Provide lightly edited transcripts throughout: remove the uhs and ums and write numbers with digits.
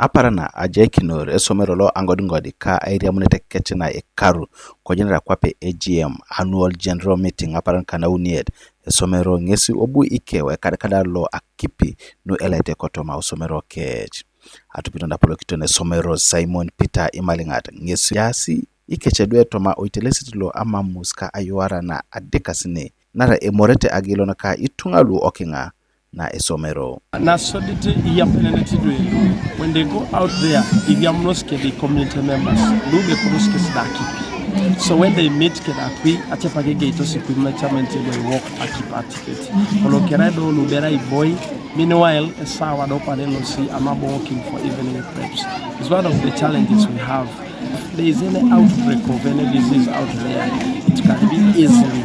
aparana ajekinor esomero lo Angodingod ka area munete kechena ekaru ko jenera kwape AGM annual general meeting aparan kana unied esomero ngesi obu ikewe Ekadakada lo Akipi no elete kotoma osomero kech atupitanda polo kitone somero Simon Peter Imalingat ngesi yasi ikechedwe toma oitelesiti lo ama muska ayuara na adekasine nara emorete agilona ka itungalu okinga na esomero na solidity yapenenetidwe when they go out there ivyamnoske the community members lube kuruske Akipi. So when they meet Kedakwi atepage gaito sikuma chamenti they walk Akipi atipeti olokeredo lubera boy. Meanwhile esawa do panelo si amabo working for evening preps. It's one of the challenges we have. If there is any outbreak of any disease out there, it can be easily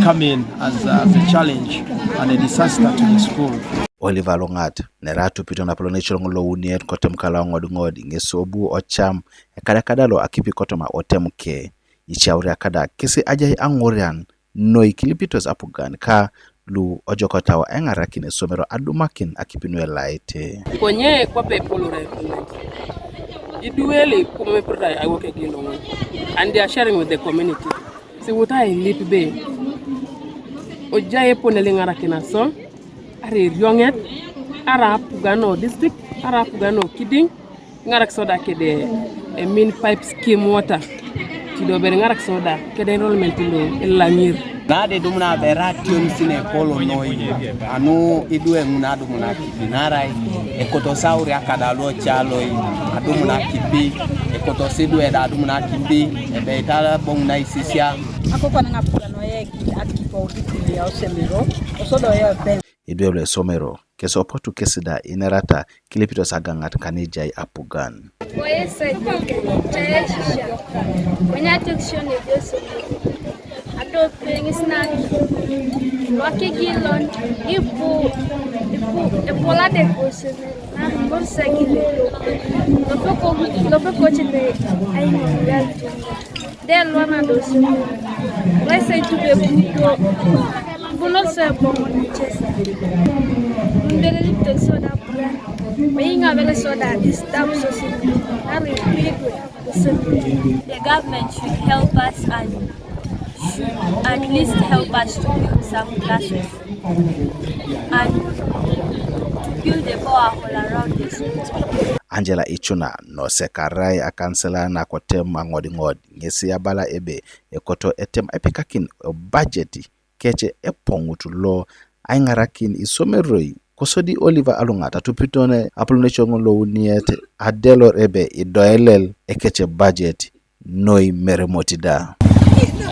come in as a challenge and a disaster to the school. Oliver Longat neratu pitona polonation lo uniet kotemkala Angodingod ngesobu ocham Ekadakada lo Akipi kotoma otemke ichauri akada kisi ajai angorian no ikilipitos apugan ka lu ojokotawa engarakine somero adumakin Akipi no laite konye kwa pepolore idueli kuma product I work again and they are sharing with the community. Si wutai lip be ojaye ponele ngarakina so are yonget ara pugano district ara pugano kiding ngarak soda kede a main pipe scheme water kido ber ngarak soda kede enrollment lo elangir nade dumuna beration sine polo noi anu idue munadu muna kibinarai ekotosauri akadalo chaloi adumuna kipi ekotosidwe da adumuna kipi ebeitala bongna isisia akoko na ngapugano yeki akipo udikili ya osemero osodo ya ben idwele somero keso potu kesida inerata kilipito sagangat kanijai apugan oyesa tayesha wenya tekshone byoso ado pengisna wakigilon ipu epola de kose na borsagile lopeko chinde ayi yalto del wana dosu resa itube buto buno se bomo chesa ndele lipto soda pura mainga vele soda disturb society ari people. The government should help us and should at least help us to build some classes and build a borehole around the school. Angela Ichuna no sekarai akansela na kotem Angodingod ngesi abala ebe ekoto etem epikakin budget keche epongutu lo aingarakin isomeroi kosodi Oliver Alungata tupitone apulunechongo lo uniete adelo ebe idoelel ekeche budget noi meremotida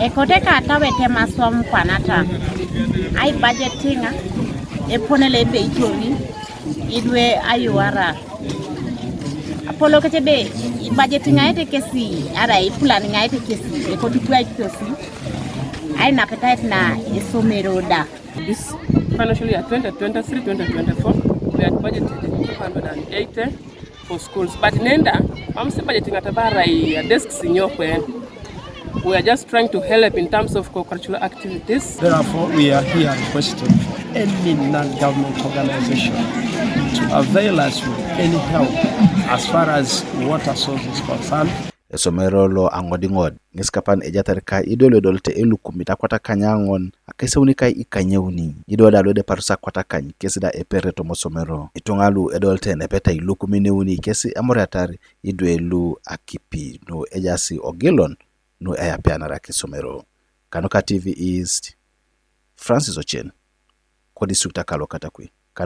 ekoteka atawete masom kwanata ai budgetinga eponele ebe itori idwe ayuara apolo kechebe budgetinga ete kesi ara planning ete kesi ekotupwa kesi ai na appetite na esomeroda. This financial year 2023-2024 we had budgeted 280 for schools but nenda mamse budgeting atabara desks nyokwe. We are just trying to help in terms of co-curricular activities. Therefore, we are here requesting any non-government organization to avail us with any help as far as water source is concerned. Esomero lo Angodingod ngiskapan ejatarika idolo dolte elukumita kwata kanyangon akese unikai ikanyeuni idoda lode parusa kwata kany kesida epereto mosomero itungalu edolte nepeta ilukumine uni kesi amoratari idwelu Akipi no ejasi ogilon no ayapiana raki somero. Kanoka TV East Francis Ochen kwa distrikta Kalo Katakwi.